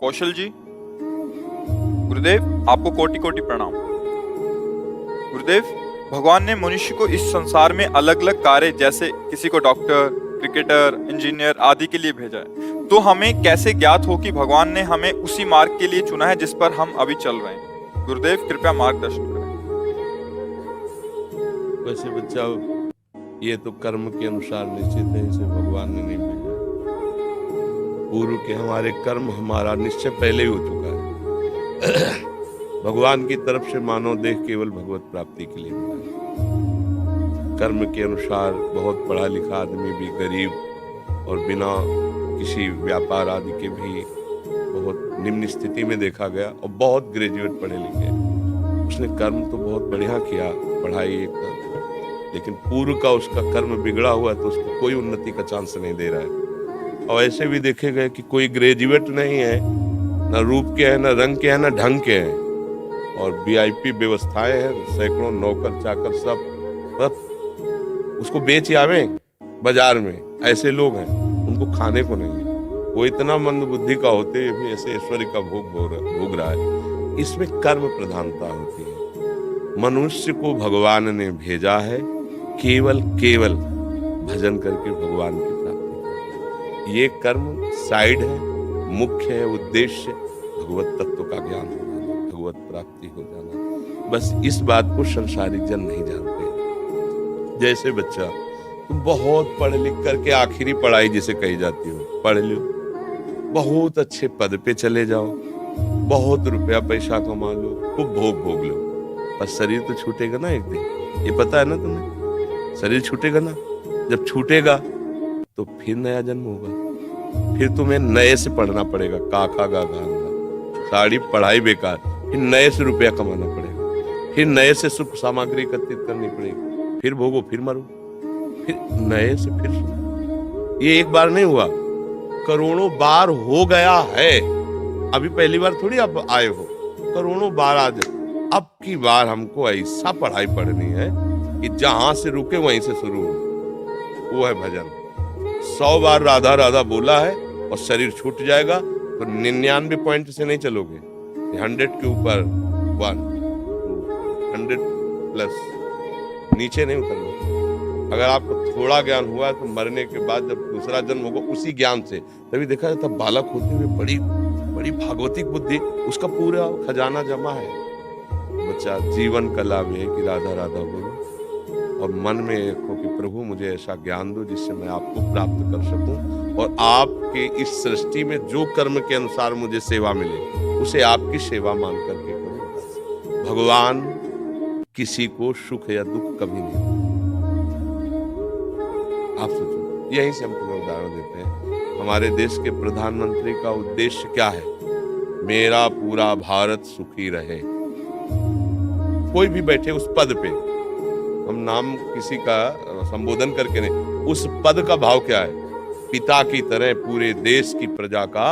कौशल जी, गुरुदेव आपको कोटि कोटि प्रणाम। गुरुदेव, भगवान ने मनुष्य को इस संसार में अलग अलग कार्य, जैसे किसी को डॉक्टर, क्रिकेटर, इंजीनियर आदि के लिए भेजा है, तो हमें कैसे ज्ञात हो कि भगवान ने हमें उसी मार्ग के लिए चुना है जिस पर हम अभी चल रहे हैं? गुरुदेव कृपया मार्गदर्शन करें। वैसे बच्चा, ये तो कर्म के अनुसार निश्चित है, इसे भगवान ने नहीं भेजा। पूर्व के हमारे कर्म, हमारा निश्चय पहले ही हो चुका है। भगवान की तरफ से मानव देह केवल भगवत प्राप्ति के लिए मिला है। कर्म के अनुसार बहुत पढ़ा लिखा आदमी भी गरीब और बिना किसी व्यापार आदि के भी बहुत निम्न स्थिति में देखा गया, और बहुत ग्रेजुएट पढ़े लिखे, उसने कर्म तो बहुत बढ़िया किया, पढ़ाई एक, लेकिन पूर्व का उसका कर्म बिगड़ा हुआ है, तो उसको कोई उन्नति का चांस नहीं दे रहा है। और ऐसे भी देखे गए कि कोई ग्रेजुएट नहीं है, ना रूप के हैं, ना रंग के हैं, ना ढंग के हैं, और वीआईपी व्यवस्थाएं हैं, सैकड़ों नौकर चाकर सब उसको बेच आवे बाजार में। ऐसे लोग हैं, उनको खाने को नहीं है। वो इतना मंद बुद्धि का होते हुए भी ऐसे ऐश्वर्य का भोग रहा है। इसमें कर्म प्रधानता होती है। मनुष्य को भगवान ने भेजा है केवल भजन करके भगवान की प्राप्ति। ये कर्म साइड है, मुख्य है उद्देश्य भगवत तत्व का ज्ञान हो जाना, भगवत प्राप्ति हो जाना। बस इस बात को संसारिक जन नहीं जानते। जैसे बच्चा, तुम बहुत पढ़ लिख करके आखिरी पढ़ाई जिसे कही जाती हो पढ़ लो, बहुत अच्छे पद पे चले जाओ, बहुत रुपया पैसा कमा लो, खूब भोग लो, पर शरीर तो छूटेगा ना एक दिन। ये पता है ना तुम्हें? शरीर छूटेगा ना। जब छूटेगा तो फिर नया जन्म होगा, फिर तुम्हें नए से पढ़ना पड़ेगा, काखा गा गा, सारी पढ़ाई बेकार, फिर नए से रुपया कमाना पड़ेगा, फिर नए से सुख सामग्री एकत्रित करनी पड़ेगी, फिर भोगो, फिर मरो, फिर नए से फिर सुनो। ये एक बार नहीं हुआ, करोड़ों बार हो गया है। अभी पहली बार थोड़ी आप आए हो, करोड़ों बार आज। अब की बार हमको ऐसा पढ़ाई पढ़नी है कि जहां से रुके वहीं से शुरू हो। वो है भजन। 100 बार राधा राधा बोला है और शरीर छूट जाएगा, तो 99 पॉइंट से नहीं चलोगे, 100 के ऊपर 1 2 100 प्लस नीचे नहीं उतरना। अगर आपको थोड़ा ज्ञान हुआ है तो मरने के बाद जब दूसरा जन्म होगा उसी ज्ञान से, तभी देखा जाता बालक होते हुए बड़ी बड़ी भागवतिक बुद्धि, उसका पूरा खजाना जमा है। बच्चा, जीवन का लाभ है कि राधा राधा बोलो और मन में रखो कि प्रभु मुझे ऐसा ज्ञान दो जिससे मैं आपको प्राप्त कर सकूं, और आपके इस सृष्टि में जो कर्म के अनुसार मुझे सेवा मिले उसे आपकी सेवा मान करके करूं। भगवान किसी को सुख या दुख कभी नहीं। आप सोचो, यहीं से हम तुम्हें उदाहरण देते हैं। हमारे देश के प्रधानमंत्री का उद्देश्य क्या है? मेरा पूरा भारत सुखी रहे। कोई भी बैठे उस पद पे, हम नाम किसी का संबोधन करके नहीं, उस पद का भाव क्या है? पिता की तरह पूरे देश की प्रजा का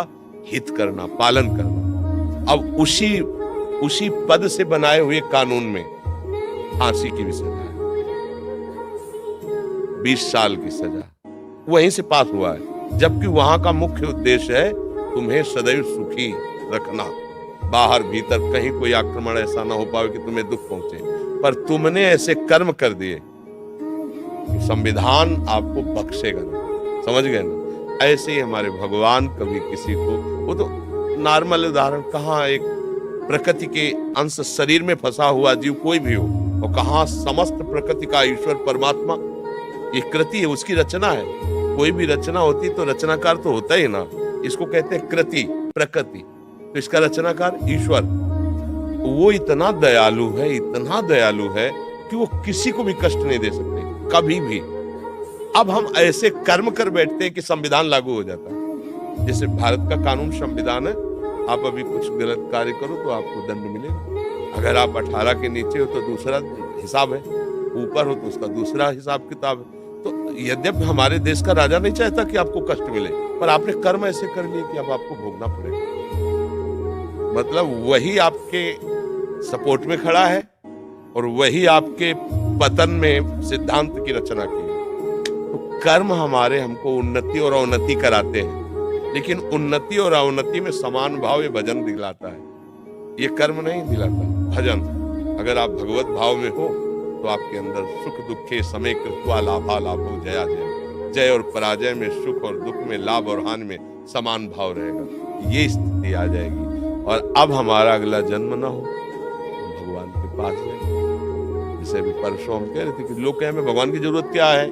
हित करना, पालन करना। अब उसी पद से बनाए हुए कानून में फांसी की भी सजा है, 20 साल की सजा वहीं से पास हुआ है, जबकि वहां का मुख्य उद्देश्य है तुम्हें सदैव सुखी रखना, बाहर भीतर कहीं कोई आक्रमण ऐसा ना हो पाए कि तुम्हें दुख पहुंचे। पर तुमने ऐसे कर्म कर दिए कि संविधान आपको बख्शेगा नहीं। समझ गए ना? ऐसे ही हमारे भगवान कभी किसी को, वो तो नॉर्मल उदाहरण, कहाँ एक प्रकृति के अंश शरीर में फंसा हुआ जीव कोई भी हो, और कहाँ समस्त प्रकृति का ईश्वर परमात्मा, ये कृति है, उसकी रचना है। कोई भी रचना होती तो रचनाकार तो होता ही ना। इसको कहते हैं कृति, प्रकृति, तो इसका रचनाकार ईश्वर। वो इतना दयालु है कि वो किसी को भी कष्ट नहीं दे सकते कभी भी। अब हम ऐसे कर्म कर बैठते हैं कि संविधान लागू हो जाता है। जैसे भारत का कानून संविधान है, आप अभी कुछ गलत कार्य करो तो आपको दंड मिलेगा। अगर आप 18 के नीचे हो तो दूसरा हिसाब है, ऊपर हो तो उसका दूसरा हिसाब किताब है। तो यद्यपि हमारे देश का राजा नहीं चाहता कि आपको कष्ट मिले, पर आपने कर्म ऐसे कर लिए कि अब आपको भोगना पड़ेगा। मतलब वही आपके सपोर्ट में खड़ा है और वही आपके पतन में सिद्धांत की रचना की है। तो कर्म हमारे हमको उन्नति और अवनति कराते हैं, लेकिन उन्नति और अवनति में समान भाव ये भजन दिलाता है, ये कर्म नहीं दिलाता। भजन, अगर आप भगवत भाव में हो तो आपके अंदर सुख दुखे समय कृत्वा लाभा लाभो जया जय, जय और पराजय में, सुख और दुख में, लाभ और हानि में समान भाव रहेगा, ये स्थिति आ जाएगी। और अब हमारा अगला जन्म ना हो, हम भगवान के पास जाएंगे। जैसे अभी परसों हम कह रहे थे कि लोग कहें हमें भगवान की जरूरत क्या है,